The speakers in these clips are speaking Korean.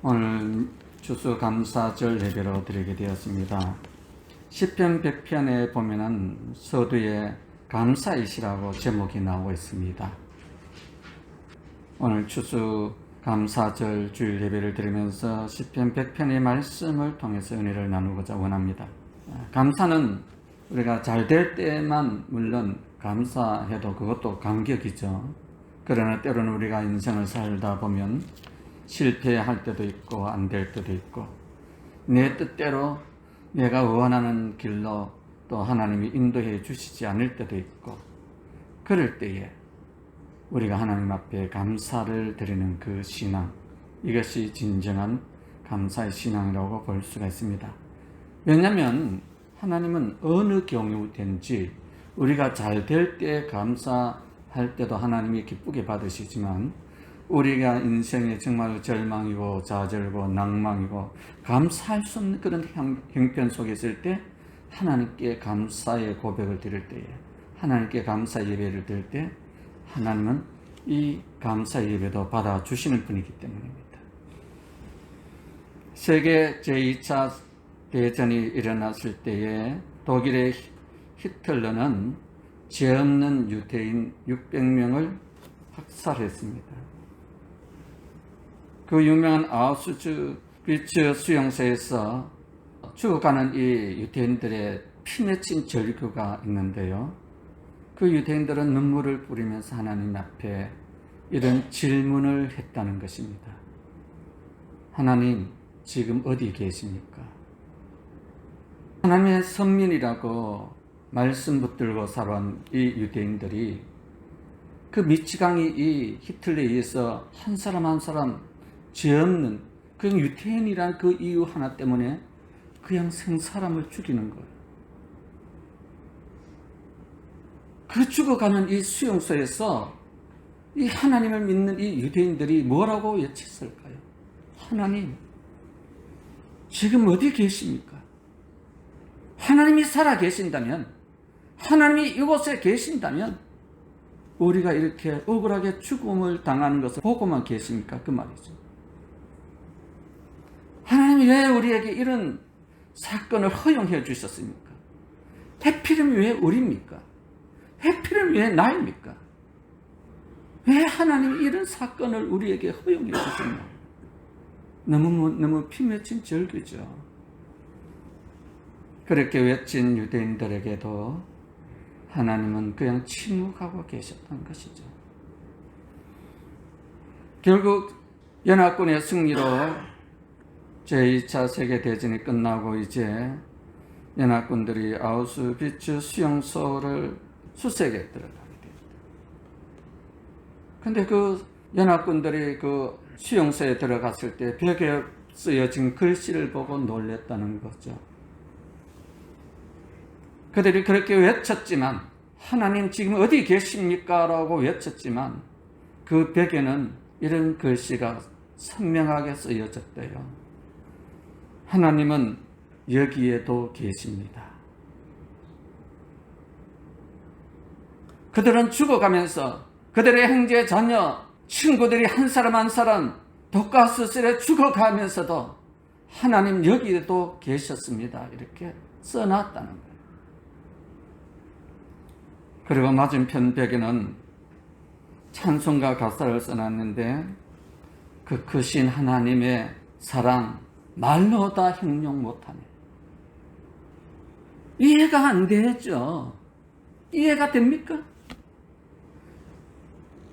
오늘 추수감사절 예배로 드리게 되었습니다. 시편 100편에 보면은 서두에 감사이시라고 제목이 나오고 있습니다. 오늘 추수감사절 주일 예배를 드리면서 시편 100편의 말씀을 통해서 은혜를 나누고자 원합니다. 감사는 우리가 잘 될 때만 물론 감사해도 그것도 감격이죠. 그러나 때로는 우리가 인생을 살다 보면 실패할 때도 있고 안 될 때도 있고 내 뜻대로 내가 원하는 길로 또 하나님이 인도해 주시지 않을 때도 있고, 그럴 때에 우리가 하나님 앞에 감사를 드리는 그 신앙, 이것이 진정한 감사의 신앙이라고 볼 수가 있습니다. 왜냐하면 하나님은 어느 경우든지 우리가 잘 될 때 감사할 때도 하나님이 기쁘게 받으시지만, 우리가 인생에 정말 절망이고 좌절이고 낭망이고 감사할 수 없는 그런 형편 속에 있을 때 하나님께 감사의 고백을 드릴 때에, 하나님께 감사 예배를 드릴 때 하나님은 이 감사 예배도 받아주시는 분이기 때문입니다. 세계 제2차 대전이 일어났을 때에 독일의 히틀러는 죄 없는 유대인 600명을 학살했습니다. 그 유명한 아우슈비츠 수용소에서 죽어가는 이 유대인들의 피 맺힌 절규가 있는데요. 그 유대인들은 눈물을 뿌리면서 하나님 앞에 이런 질문을 했다는 것입니다. 하나님, 지금 어디 계십니까? 하나님의 선민이라고 말씀 붙들고 살아온 이 유대인들이 그 미치광이 이 히틀러에 의해서 한 사람 한 사람 죄 없는 그 유태인이란 그 이유 하나 때문에 그냥 생사람을 죽이는 거예요. 그 죽어가는 이 수용소에서 이 하나님을 믿는 이 유대인들이 뭐라고 외쳤을까요? 하나님, 지금 어디 계십니까? 하나님이 살아 계신다면, 하나님이 이곳에 계신다면 우리가 이렇게 억울하게 죽음을 당하는 것을 보고만 계십니까? 그 말이죠. 하나님이 왜 우리에게 이런 사건을 허용해 주셨습니까? 해필이면 왜 우리입니까? 해필이면 왜 나입니까? 왜 하나님이 이런 사건을 우리에게 허용해 주셨나? 너무 피 맺힌 절규죠. 그렇게 외친 유대인들에게도 하나님은 그냥 침묵하고 계셨던 것이죠. 결국 연합군의 승리로 제2차 세계대전이 끝나고 이제 연합군들이 아우슈비츠 수용소를 수색에 들어가게 됩니다. 근데 그 연합군들이 그 수용소에 들어갔을 때 벽에 쓰여진 글씨를 보고 놀랬다는 거죠. 그들이 그렇게 외쳤지만, 하나님 지금 어디 계십니까? 라고 외쳤지만 그 벽에는 이런 글씨가 선명하게 쓰여졌대요. 하나님은 여기에도 계십니다. 그들은 죽어가면서 그들의 형제 자녀 친구들이 한 사람 한 사람 독가스실에 죽어가면서도 하나님 여기에도 계셨습니다. 이렇게 써놨다는 거예요. 그리고 맞은편 벽에는 찬송가 가사를 써놨는데, 그 크신 하나님의 사랑 말로 다 형용 못하네. 이해가 안 되죠. 이해가 됩니까?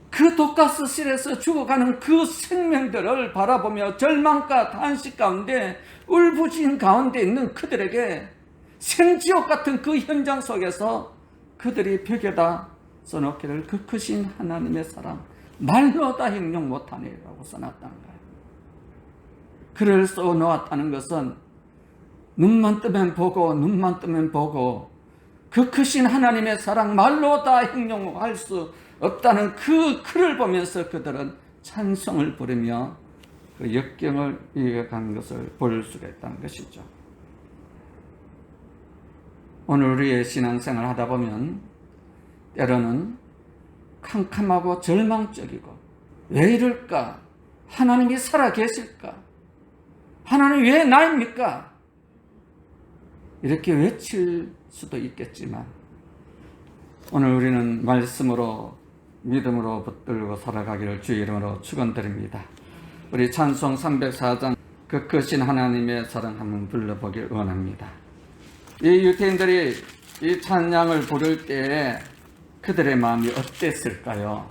그 독가스실에서 죽어가는 그 생명들을 바라보며 절망과 탄식 가운데 울부짖는 가운데 있는 그들에게 생지옥 같은 그 현장 속에서 그들이 벽에다 써놓기를 그 크신 하나님의 사랑 말로 다 형용 못하네 라고 써놨다는 거예요. 글을 써놓았다는 것은 눈만 뜨면 보고 눈만 뜨면 보고 그 크신 하나님의 사랑 말로 다 형용할 수 없다는 그 글을 보면서 그들은 찬송을 부르며 그 역경을 이겨간 것을 볼 수가 있다는 것이죠. 오늘 우리의 신앙생활을 하다 보면 때로는 캄캄하고 절망적이고 왜 이럴까? 하나님이 살아 계실까? 하나님 왜 나입니까? 이렇게 외칠 수도 있겠지만 오늘 우리는 말씀으로 믿음으로 붙들고 살아가기를 주의 이름으로 축원드립니다. 우리 찬송 304장 그 크신 하나님의 사랑 한번 불러보길 원합니다. 이 유대인들이 이 찬양을 부를 때에 그들의 마음이 어땠을까요?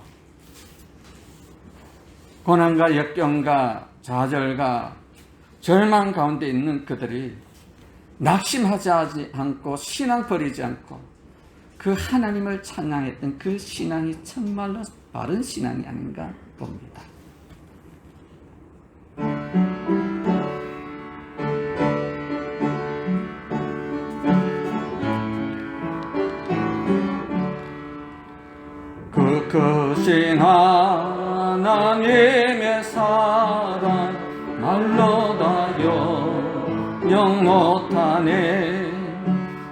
고난과 역경과 좌절과 절망 가운데 있는 그들이 낙심하지 않고 신앙 버리지 않고 그 하나님을 찬양했던 그 신앙이 정말로 바른 신앙이 아닌가 봅니다. 그 크신 하나님의 사랑 말로 다 영 못하네.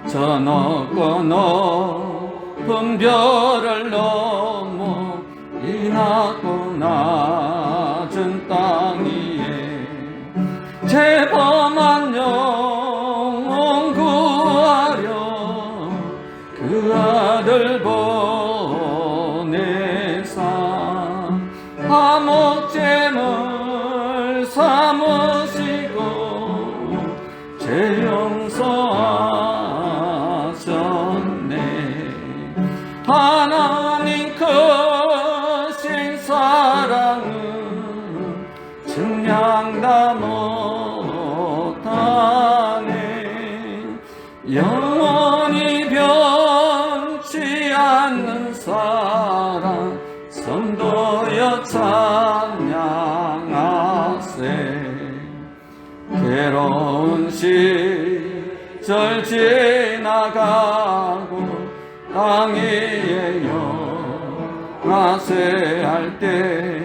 저 높고 높은 별을 넘어 이 낮고 낮은 땅 위에 죄범한 영혼 구하려 그 아들 보내사 화목제물 삼으시고 죄 용서하셨네. 하나님 크신 사랑은 증량 다 못하네. 영원히 변치 않는 사랑 성도여 찬양하세. 괴로운 시절 지나가고 땅 위에 영하세 할 때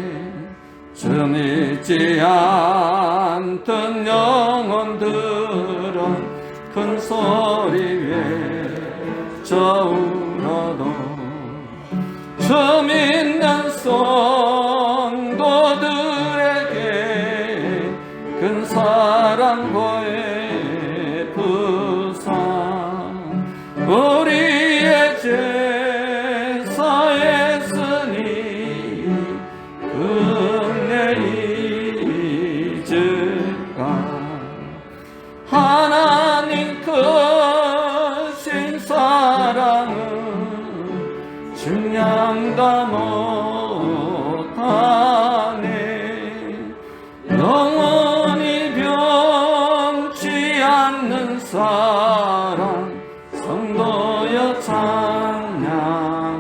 좀 잊지 않던 영혼들은 큰 소리 외쳐 울어도 좀 있는 성도들에게 큰 사랑 보혜부상 우리의 제사했으니 은혜 잊을까. 하나님 크신 사랑은 증량 다 못하네. 영원히 변치 않는 사랑 성도여 찬양하세.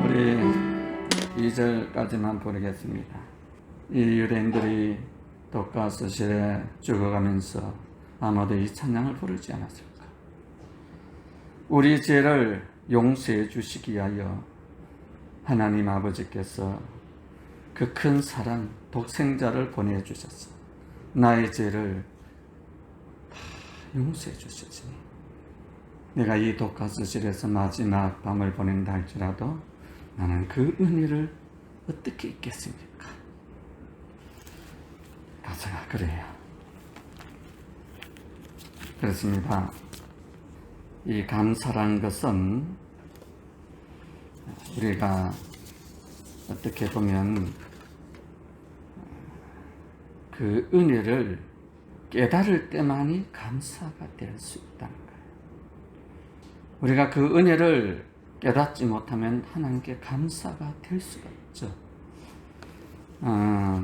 우리 2절까지만 부르겠습니다. 이 유대인들이 독가스실에 죽어가면서 아마도 이 찬양을 부르지 않았을까. 우리 죄를 용서해 주시기 위하여 하나님 아버지께서 그 큰 사랑 독생자를 보내주셨어. 나의 죄를 다 용서해 주셨으니 내가 이 독가스실에서 마지막 밤을 보낸다 할지라도 나는 그 은혜를 어떻게 잊겠습니까? 가사가 그래요. 그렇습니다. 이 감사란 것은 우리가 어떻게 보면 그 은혜를 깨달을 때만이 감사가 될 수 있다는 거예요. 우리가 그 은혜를 깨닫지 못하면 하나님께 감사가 될 수가 없죠.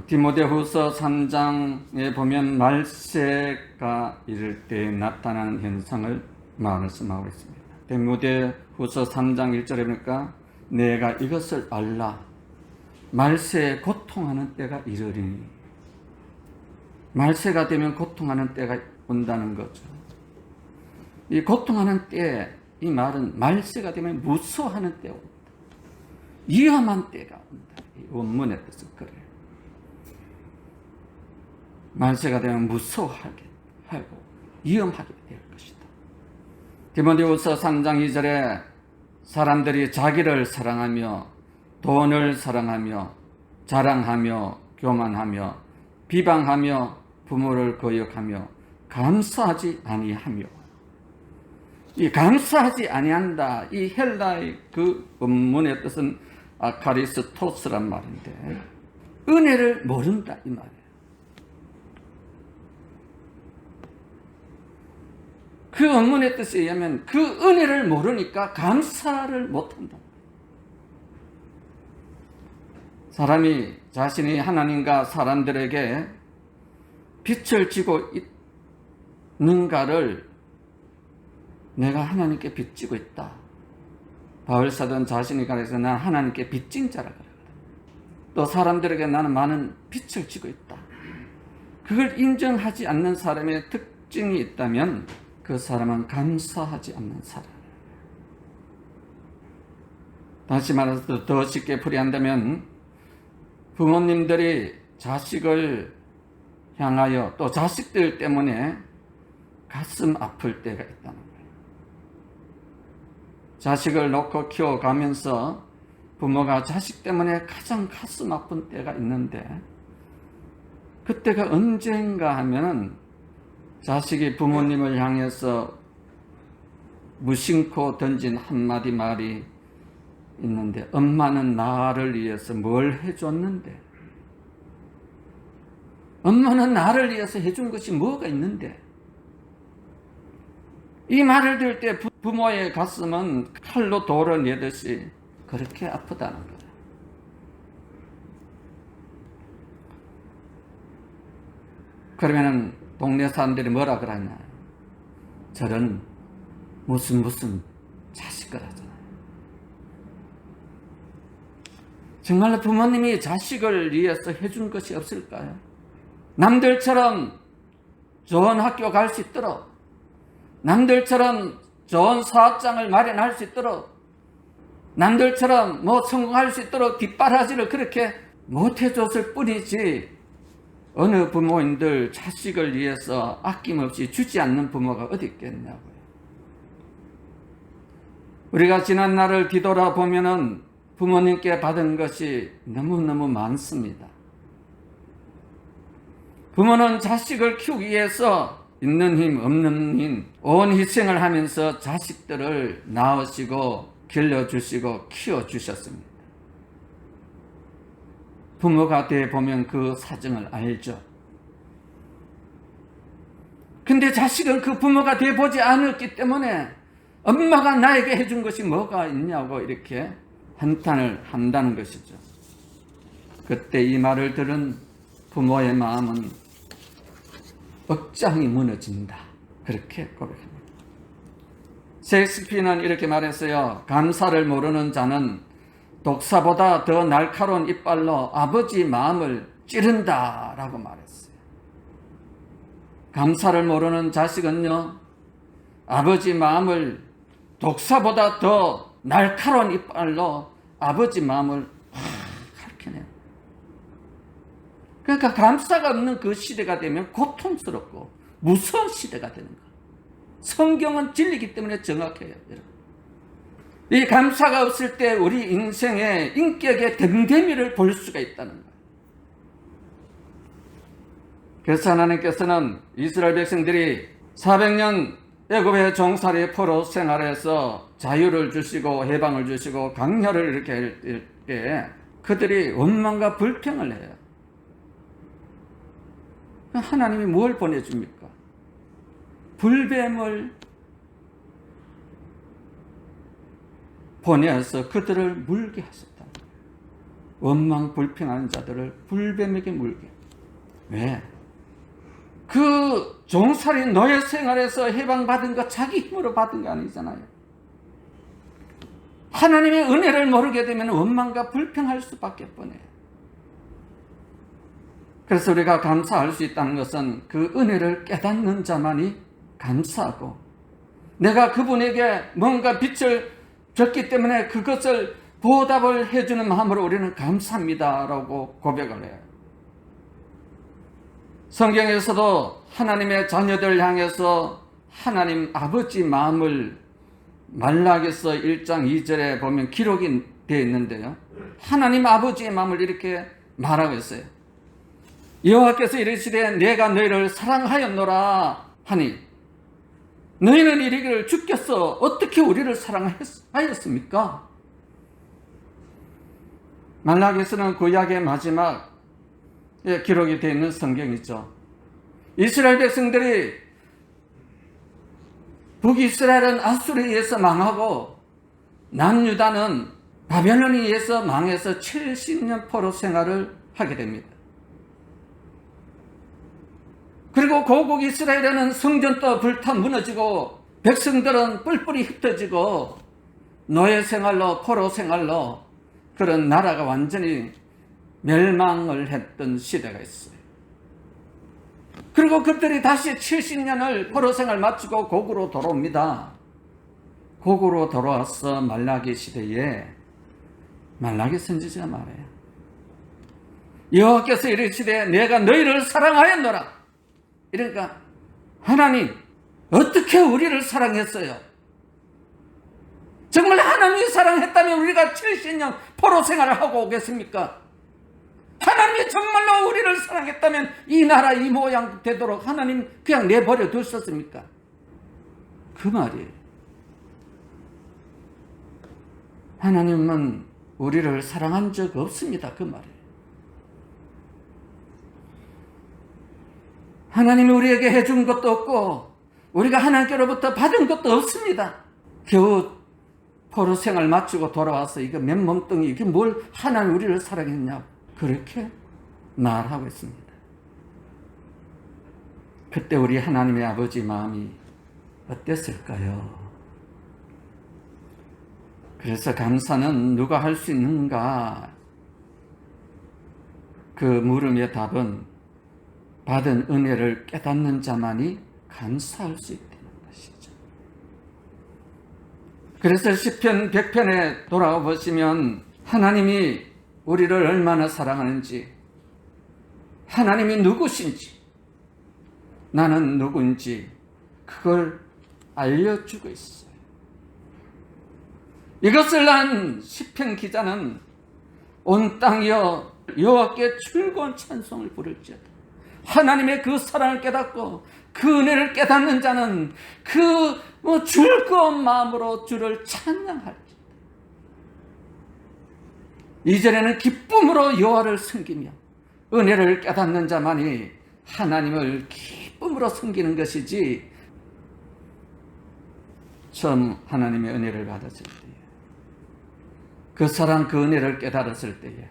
디모데후서 3장에 보면 말세가 이를 때 나타나는 현상을 말씀하고 있습니다. 디모데후서 3장 1절에 보니까 내가 이것을 알라. 말세에 고통하는 때가 이르리니. 말세가 되면 고통하는 때가 온다는 거죠. 이 고통하는 때, 이 말은 말세가 되면 무서워하는 때가 온다. 위험한 때가 온다. 이 원문의 뜻은 그래요. 말세가 되면 무서워하게 하고 위험하게 될 것이다. 디모데후서 3장 2절에 사람들이 자기를 사랑하며 돈을 사랑하며 자랑하며 교만하며 비방하며 부모를 거역하며 감사하지 아니하며. 이 감사하지 아니한다, 이 헬라의 그 원문의 뜻은 아카리스토스란 말인데 은혜를 모른다 이 말이에요. 그 원문의 뜻에 의하면 그 은혜를 모르니까 감사를 못한다. 사람이 자신이 하나님과 사람들에게 빛을 지고 있는가를 내가 하나님께 빚지고 있다. 바울사도는 자신이 가르쳐서 난 하나님께 빚진 자라 그러거든. 또 사람들에게 나는 많은 빛을 지고 있다. 그걸 인정하지 않는 사람의 특징이 있다면 그 사람은 감사하지 않는 사람. 다시 말해서 더 쉽게 풀이한다면 부모님들이 자식을 향하여 또 자식들 때문에 가슴 아플 때가 있다는 거예요. 자식을 놓고 키워가면서 부모가 자식 때문에 가장 가슴 아픈 때가 있는데 그때가 언젠가 하면은 자식이 부모님을 향해서 무심코 던진 한마디 말이 있는데 엄마는 나를 위해서 뭘 해줬는데, 엄마는 나를 위해서 해준 것이 뭐가 있는데, 이 말을 들을 때 부모의 가슴은 칼로 돌을 내듯이 그렇게 아프다는 거예요. 그러면은 동네 사람들이 뭐라 그러냐, 저런 무슨 자식을 하잖아요. 정말로 부모님이 자식을 위해서 해준 것이 없을까요? 남들처럼 좋은 학교 갈 수 있도록, 남들처럼 좋은 사업장을 마련할 수 있도록, 남들처럼 성공할 수 있도록 뒷바라지를 그렇게 못해줬을 뿐이지, 어느 부모님들 자식을 위해서 아낌없이 주지 않는 부모가 어디 있겠냐고요. 우리가 지난 날을 뒤돌아보면은 부모님께 받은 것이 너무너무 많습니다. 부모는 자식을 키우기 위해서 있는 힘 없는 힘 온 희생을 하면서 자식들을 낳으시고 길러주시고 키워주셨습니다. 부모가 돼 보면 그 사정을 알죠. 근데 자식은 그 부모가 돼 보지 않았기 때문에 엄마가 나에게 해준 것이 뭐가 있냐고 이렇게 한탄을 한다는 것이죠. 그때 이 말을 들은 부모의 마음은 억장이 무너진다, 그렇게 고백합니다. 셰익스피어는 이렇게 말했어요. 감사를 모르는 자는 독사보다 더 날카로운 이빨로 아버지 마음을 찌른다 라고 말했어요. 감사를 모르는 자식은요, 아버지 마음을 독사보다 더 날카로운 이빨로 아버지 마음을 가르쳐내요. 그러니까 감사가 없는 그 시대가 되면 고통스럽고 무서운 시대가 되는 거예요. 성경은 진리이기 때문에 정확해요. 이 감사가 없을 때 우리 인생의 인격의 댐댐이를 볼 수가 있다는 거예요. 그래서 하나님께서는 이스라엘 백성들이 400년 애굽의 종살이 포로 생활에서 자유를 주시고 해방을 주시고 강렬을 이렇게 할 때 그들이 원망과 불평을 해요. 하나님이 뭘 보내줍니까? 불뱀을 보내서 그들을 물게 하셨다. 원망 불평하는 자들을 불뱀에게 물게. 왜? 그 종살이 노예 생활에서 해방받은 거 자기 힘으로 받은 거 아니잖아요. 하나님의 은혜를 모르게 되면 원망과 불평할 수밖에 없네요. 그래서 우리가 감사할 수 있다는 것은 그 은혜를 깨닫는 자만이 감사하고, 내가 그분에게 뭔가 빛을 줬기 때문에 그것을 보답을 해주는 마음으로 우리는 감사합니다 라고 고백을 해요. 성경에서도 하나님의 자녀들 향해서 하나님 아버지 마음을 말라기서 1장 2절에 보면 기록이 되어 있는데요, 하나님 아버지의 마음을 이렇게 말하고 있어요. 여호와께서 이르시되 내가 너희를 사랑하였노라 하니 너희는 이르기를 주께서 어떻게 우리를 사랑하였습니까? 말라기서는 구약의 마지막에 기록이 되어 있는 성경이죠. 이스라엘 백성들이 북이스라엘은 아수르에 의해서 망하고 남유다는 바벨론에 의해서 망해서 70년 포로 생활을 하게 됩니다. 그리고 고국 이스라엘에는 성전도 불타 무너지고 백성들은 뿔뿔이 흩어지고 노예 생활로 포로 생활로 그런 나라가 완전히 멸망을 했던 시대가 있어요. 그리고 그들이 다시 70년을 포로 생활 마치고 고국으로 돌아옵니다. 고국으로 돌아와서 말라기 시대에 말라기 선지자가 말해요. 여호와께서 이르시되 내가 너희를 사랑하였노라. 이러니까 하나님 어떻게 우리를 사랑했어요? 정말 하나님이 사랑했다면 우리가 70년 포로 생활을 하고 오겠습니까? 하나님이 정말로 우리를 사랑했다면 이 나라 이 모양 되도록 하나님 그냥 내버려 두셨습니까? 그 말이에요. 하나님은 우리를 사랑한 적 없습니다. 그 말이에요. 하나님이 우리에게 해준 것도 없고 우리가 하나님께로부터 받은 것도 없습니다. 겨우 포로 생활 마치고 돌아와서 이거 맨몸뚱이 이게 뭘 하나님 우리를 사랑했냐고 그렇게 말하고 있습니다. 그때 우리 하나님의 아버지 마음이 어땠을까요? 그래서 감사는 누가 할 수 있는가? 그 물음의 답은 받은 은혜를 깨닫는 자만이 감사할 수 있다는 것이죠. 그래서 시편 100편에 돌아와 보시면 하나님이 우리를 얼마나 사랑하는지, 하나님이 누구신지, 나는 누구인지 그걸 알려주고 있어요. 이것을 난 시편 기자는 온 땅이여 여호와께 즐거운 찬송을 부를지어다. 하나님의 그 사랑을 깨닫고 그 은혜를 깨닫는 자는 그 즐거운 마음으로 주를 찬양할지어다. 2절에는 기쁨으로 여호와를 섬기며 은혜를 깨닫는 자만이 하나님을 기쁨으로 섬기는 것이지 처음 하나님의 은혜를 받았을 때에 그 사랑 그 은혜를 깨달았을 때에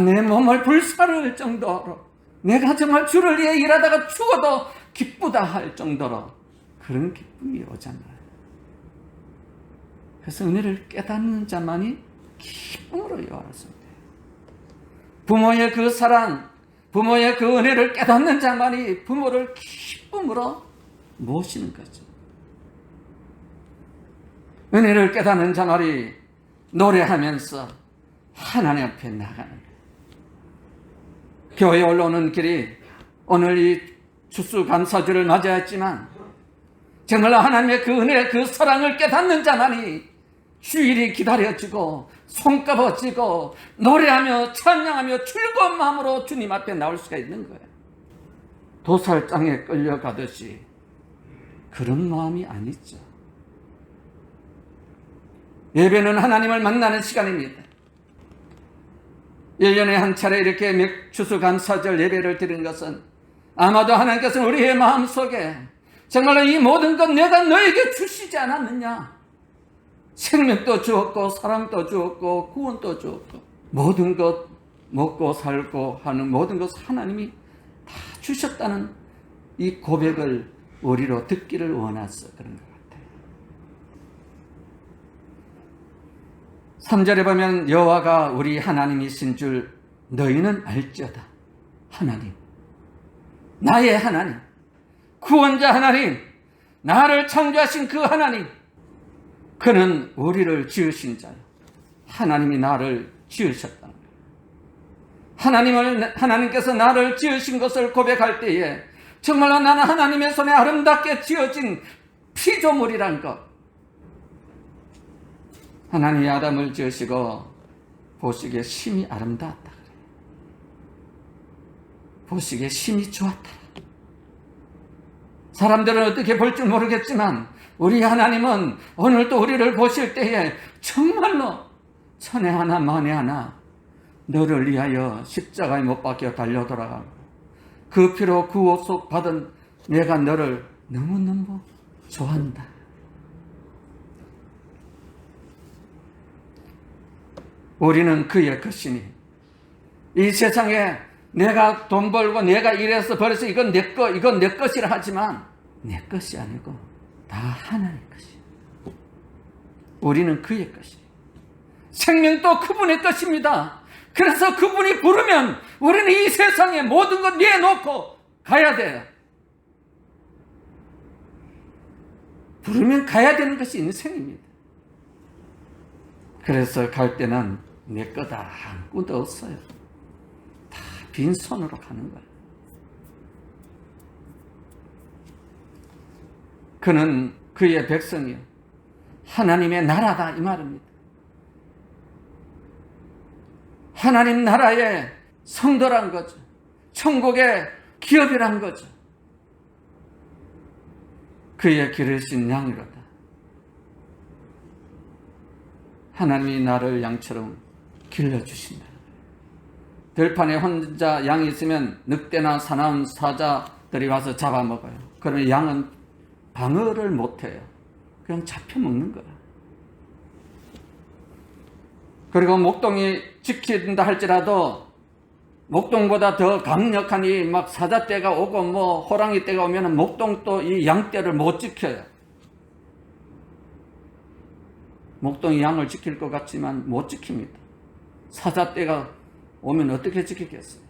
내 몸을 불사를 정도로 내가 정말 주를 위해 일하다가 죽어도 기쁘다 할 정도로 그런 기쁨이 오잖아요. 그래서 은혜를 깨닫는 자만이 기쁨으로 여호와를 섬겨요. 부모의 그 사랑, 부모의 그 은혜를 깨닫는 자만이 부모를 기쁨으로 모시는 거죠. 은혜를 깨닫는 자만이 노래하면서 하나님 앞에 나가는 거예요. 교회에 올라오는 길이 오늘 이 추수감사주를 맞이했지만 정말 하나님의 그 은혜, 그 사랑을 깨닫는 자만이 주일이 기다려지고 손꼽아지고 노래하며 찬양하며 즐거운 마음으로 주님 앞에 나올 수가 있는 거예요. 도살장에 끌려가듯이 그런 마음이 아니죠. 예배는 하나님을 만나는 시간입니다. 1년에 한 차례 이렇게 추수감사절 예배를 드리는 것은 아마도 하나님께서는 우리의 마음속에 정말로 이 모든 것 내가 너에게 주시지 않았느냐, 생명도 주었고 사랑도 주었고 구원도 주었고 모든 것 먹고 살고 하는 모든 것 하나님이 다 주셨다는 이 고백을 우리로 듣기를 원해서 그런 것 같아요. 3절에 보면 여호와가 우리 하나님이신 줄 너희는 알지어다. 하나님, 나의 하나님, 구원자 하나님, 나를 창조하신 그 하나님, 그는 우리를 지으신 자요. 하나님이 나를 지으셨다는 거예요. 하나님께서 나를 지으신 것을 고백할 때에 정말로 나는 하나님의 손에 아름답게 지어진 피조물이란 것. 하나님이 아담을 지으시고 보시기에 심히 아름다웠다 그래요. 보시기에 심히 좋았다. 사람들은 어떻게 볼 줄 모르겠지만 우리 하나님은 오늘도 우리를 보실 때에 정말로 천에 하나 만에 하나 너를 위하여 십자가에 못 박혀 달려 돌아가고 그 피로 구속 받은 내가 너를 너무너무 좋아한다. 우리는 그의 것이니 이 세상에 내가 돈 벌고 내가 일해서 벌어서 이건 내 것, 이건 내 것이라 하지만 내 것이 아니고 다 하나님 것이야. 우리는 그의 것이야. 생명도 그분의 것입니다. 그래서 그분이 부르면 우리는 이 세상에 모든 것 내놓고 가야 돼요. 부르면 가야 되는 것이 인생입니다. 그래서 갈 때는 내 거다 아무것도 없어요. 다 빈손으로 가는 거예요. 그는 그의 백성이요 하나님의 나라다 이 말입니다. 하나님 나라의 성도란 거죠. 천국의 기업이란 거죠. 그의 기르신 양이로다. 하나님이 나를 양처럼 길러주신다. 들판에 혼자 양이 있으면 늑대나 사나운 사자들이 와서 잡아먹어요. 그러면 양은 방어를 못해요. 그냥 잡혀먹는 거야. 그리고 목동이 지킨다 할지라도 목동보다 더 강력한 이 막 사자떼가 오고 뭐 호랑이 떼가 오면 목동도 이 양떼를 못 지켜요. 목동이 양을 지킬 것 같지만 못 지킵니다. 사자떼가 오면 어떻게 지키겠어요?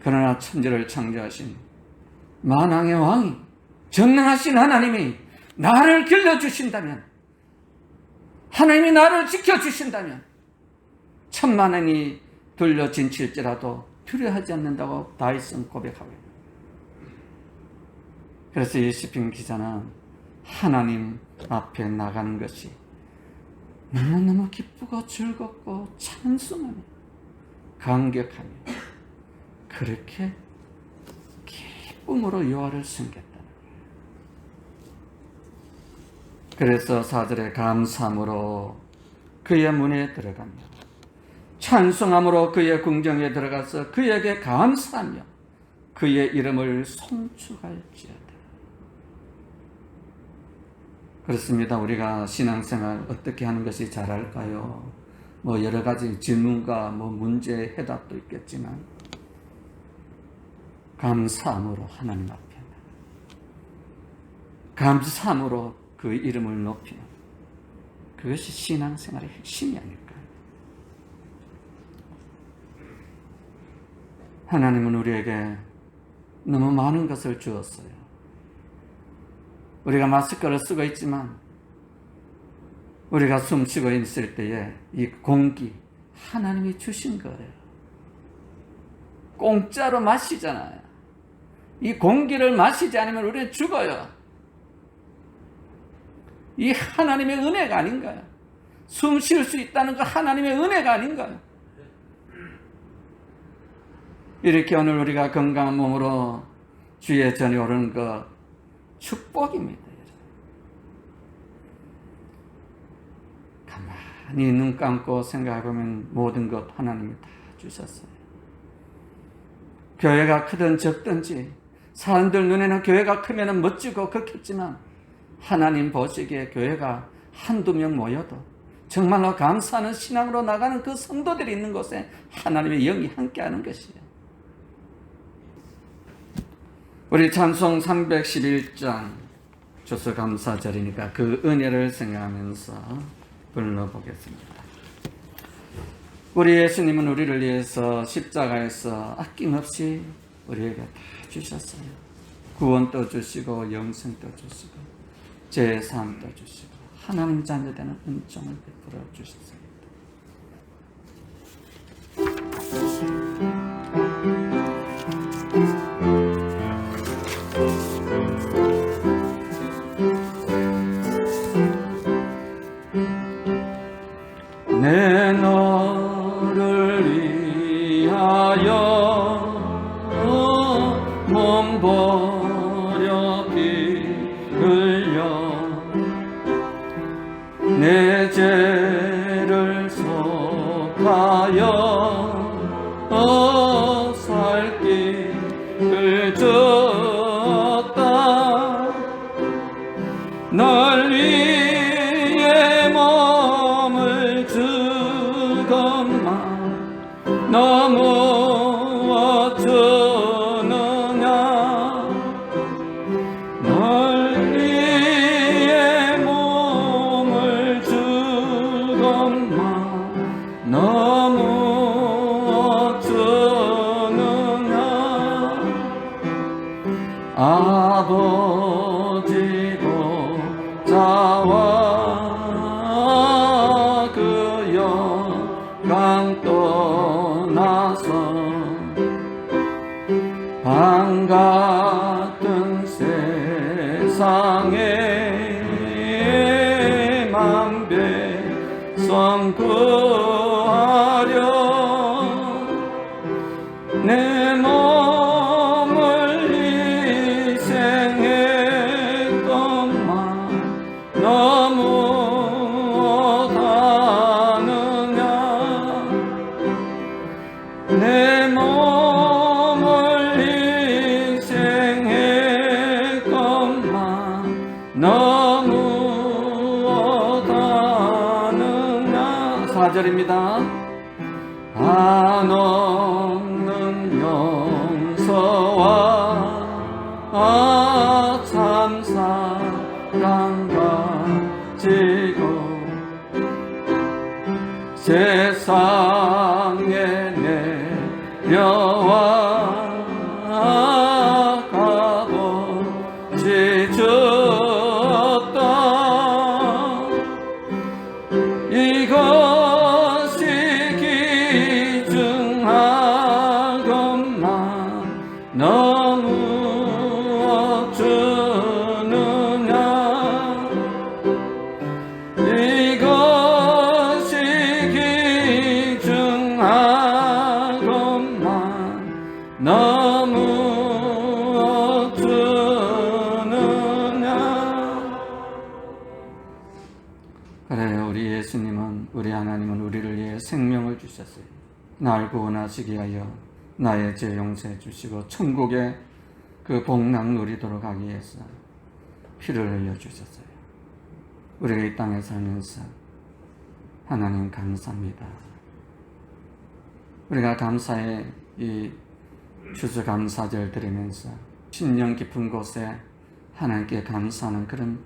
그러나 천지를 창조하신 만왕의 왕이 전능하신 하나님이 나를 길러주신다면, 하나님이 나를 지켜주신다면 천만원이 둘러진칠지라도 두려워하지 않는다고 다윗은 고백하고 있습니다. 그래서 이 시편 기자는 하나님 앞에 나가는 것이 너무너무 기쁘고 즐겁고 찬송하며 감격하며 그렇게 기쁨으로 여호와를 섬겼다는 거예요. 그래서 4절에 감사함으로 그의 문에 들어가며 찬송함으로 그의 궁정에 들어가서 그에게 감사하며 그의 이름을 송축할지어다. 그렇습니다. 우리가 신앙생활 어떻게 하는 것이 잘할까요? 뭐 여러 가지 질문과 뭐 문제 해답도 있겠지만 감사함으로 하나님 앞에 감사함으로 그 이름을 높이는 그것이 신앙생활의 핵심이 아닐까요? 하나님은 우리에게 너무 많은 것을 주었어요. 우리가 마스크를 쓰고 있지만 우리가 숨쉬고 있을 때에 이 공기 하나님이 주신 거예요. 공짜로 마시잖아요. 이 공기를 마시지 않으면 우리는 죽어요. 이 하나님의 은혜가 아닌가요? 숨 쉴 수 있다는 거 하나님의 은혜가 아닌가요? 이렇게 오늘 우리가 건강한 몸으로 주의 전에 오르는 것 축복입니다. 가만히 눈 감고 생각해보면 모든 것 하나님이 다 주셨어요. 교회가 크든 적든지 사람들 눈에는 교회가 크면 멋지고 그렇겠지만 하나님 보시기에 교회가 한두 명 모여도 정말로 감사하는 신앙으로 나가는 그 성도들이 있는 곳에 하나님의 영이 함께하는 것이에요. 우리 찬송 311장 추수감사절이니까 그 은혜를 생각하면서 불러보겠습니다. 우리 예수님은 우리를 위해서 십자가에서 아낌없이 우리에게 다 주셨어요. 구원도 주시고 영생도 주시고 제사함도 주시고 하나님 자녀되는 은총을 베풀어 주셨습니다. 내 너를 몸 버려 피 흘려 내 죄를 속하여 살 길을 줬다. 널 위해 몸을 주건만 너무 어쩌느냐. 널 위해 몸을 주건만 너무 어쩌느냐. 아버지 보좌와 그 영광 떠나서 방 같은 세상에 만배성 구하려 내 몸을 희생했건만 너무 못하느냐. 내 몸을 희생했건만 너무 못하느냐. 4절입니다. 한없는 용서와 참 사랑 가지고 세상에 내려와 값없이 주었다. 이것이 귀중한 것만 너무 어쩌느냐. 이것이 귀중한 것만 너무 어쩌느냐. 그래요. 우리 예수님은, 우리 하나님은 우리를 위해 생명을 주셨어요. 날 구원하시기 위하여 나의 죄 용서해 주시고 천국의 그 복락 누리도록 하기 위해서 피를 흘려 주셨어요. 우리가 이 땅에 살면서 하나님 감사합니다. 우리가 감사의 이 추수감사절 드리면서 신령 깊은 곳에 하나님께 감사하는 그런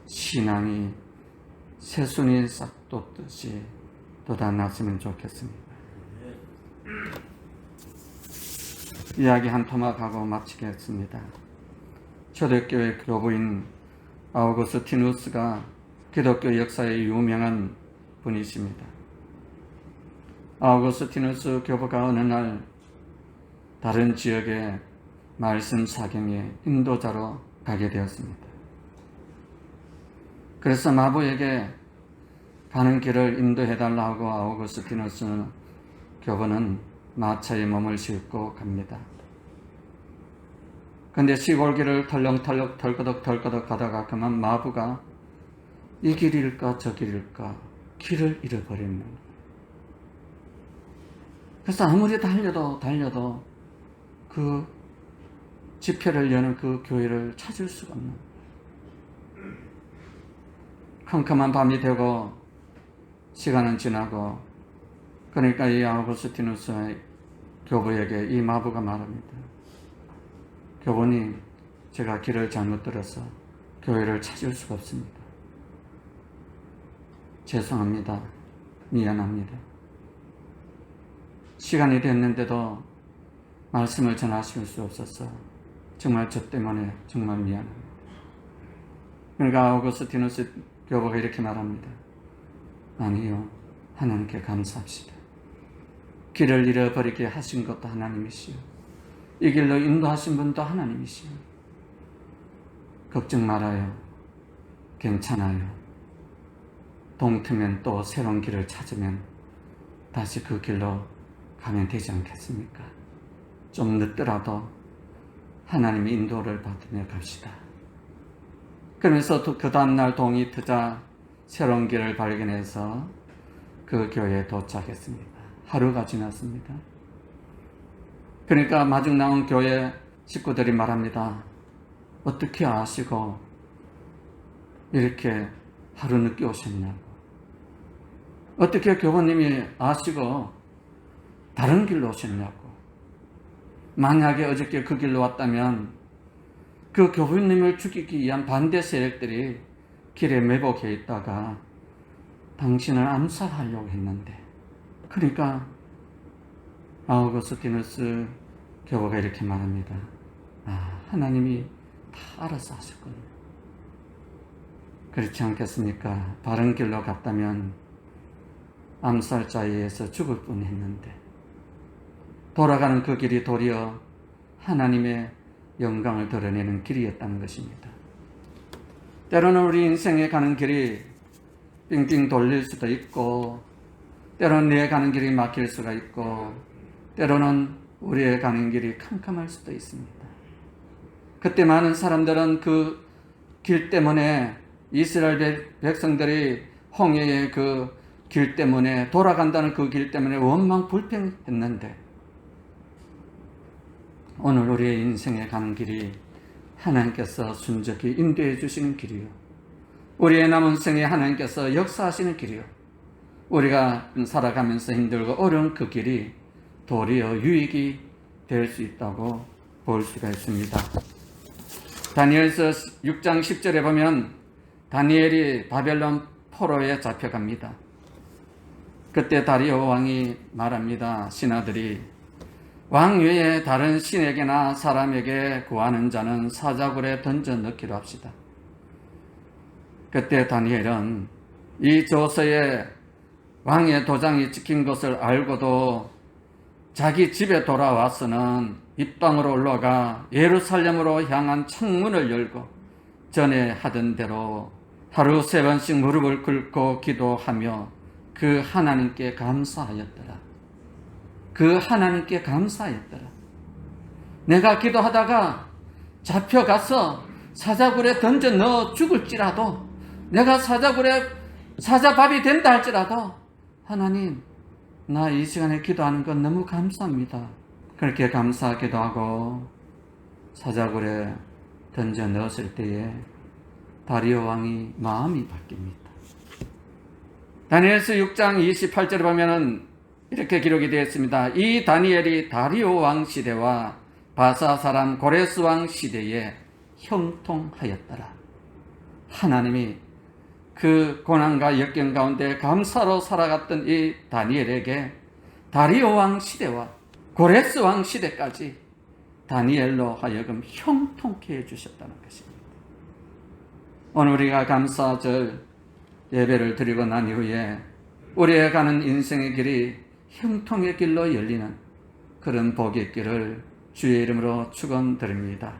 신앙이 새순이 싹 돋듯이 돋아났으면 좋겠습니다. 이야기 한 토막 하고 마치겠습니다. 초대교회 교부인 아우구스티누스가 기독교 역사의 유명한 분이십니다. 아우구스티누스 교부가 어느 날 다른 지역의 말씀 사경에 인도자로 가게 되었습니다. 그래서 마부에게 가는 길을 인도해달라고 아우구스티누스 교부는 마차에 몸을 싣고 갑니다. 근데 시골길을 털렁털렁 덜거덕 가다가 그만 마부가 이 길일까 저 길일까 길을 잃어버립니다. 그래서 아무리 달려도 그 집회를 여는 그 교회를 찾을 수가 없는, 컴컴한 밤이 되고 시간은 지나고, 그러니까 이 아우구스티누스 교부에게 이 마부가 말합니다. 교부님, 제가 길을 잘못 들어서 교회를 찾을 수가 없습니다. 죄송합니다. 미안합니다. 시간이 됐는데도 말씀을 전하실 수 없어서 정말 저 때문에 정말 미안합니다. 그러니까 아우구스티누스 교부가 이렇게 말합니다. 아니요, 하나님께 감사합시다. 길을 잃어버리게 하신 것도 하나님이시오. 이 길로 인도하신 분도 하나님이시오. 걱정 말아요. 괜찮아요. 동트면 또 새로운 길을 찾으면 다시 그 길로 가면 되지 않겠습니까? 좀 늦더라도 하나님의 인도를 받으며 갑시다. 그러면서 또 그 다음날 동이 트자 새로운 길을 발견해서 그 교회에 도착했습니다. 하루가 지났습니다. 그러니까 마중 나온 교회 식구들이 말합니다. 어떻게 아시고 이렇게 하루 늦게 오셨냐고. 어떻게 교부님이 아시고 다른 길로 오셨냐고. 만약에 어저께 그 길로 왔다면 그 교부님을 죽이기 위한 반대 세력들이 길에 매복해 있다가 당신을 암살하려고 했는데, 그러니까 아우구스티누스 교부가 이렇게 말합니다. 하나님이 다 알아서 하셨군요. 그렇지 않겠습니까? 바른 길로 갔다면 암살자에 의해서 죽을 뻔했는데 돌아가는 그 길이 도리어 하나님의 영광을 드러내는 길이었다는 것입니다. 때로는 우리 인생에 가는 길이 빙빙 돌릴 수도 있고, 때로는 내 가는 길이 막힐 수가 있고, 때로는 우리의 가는 길이 캄캄할 수도 있습니다. 그때 많은 사람들은 그 길 때문에, 이스라엘 백성들이 홍해의 그 길 때문에, 돌아간다는 그 길 때문에 원망 불평했는데, 오늘 우리의 인생에 가는 길이 하나님께서 순적히 인도해 주시는 길이요, 우리의 남은 생에 하나님께서 역사하시는 길이요, 우리가 살아가면서 힘들고 어려운 그 길이 도리어 유익이 될 수 있다고 볼 수가 있습니다. 다니엘서 6장 10절에 보면 다니엘이 바벨론 포로에 잡혀갑니다. 그때 다리오 왕이 말합니다. 신하들이 왕 외에 다른 신에게나 사람에게 구하는 자는 사자굴에 던져 넣기로 합시다. 그때 다니엘은 이 조서에 왕의 도장이 찍힌 것을 알고도 자기 집에 돌아와서는 입방으로 올라가 예루살렘으로 향한 창문을 열고 전에 하던 대로 하루 3번씩 무릎을 꿇고 기도하며 그 하나님께 감사하였더라. 그 하나님께 감사하였더라. 내가 기도하다가 잡혀가서 사자굴에 던져 넣어 죽을지라도, 내가 사자굴에 사자밥이 된다 할지라도, 하나님, 나 이 시간에 기도하는 건 너무 감사합니다. 그렇게 감사하기도 하고 사자굴에 던져 넣었을 때에 다리오 왕이 마음이 바뀝니다. 다니엘서 6장 28절에 보면은 이렇게 기록이 되어 있습니다. 이 다니엘이 다리오 왕 시대와 바사 사람 고레스 왕 시대에 형통하였더라. 하나님이 그 고난과 역경 가운데 감사로 살아갔던 이 다니엘에게 다리오 왕 시대와 고레스 왕 시대까지 다니엘로 하여금 형통케 해주셨다는 것입니다. 오늘 우리가 감사절 예배를 드리고 난 이후에 우리의 가는 인생의 길이 형통의 길로 열리는 그런 복의 길을 주의 이름으로 축원드립니다.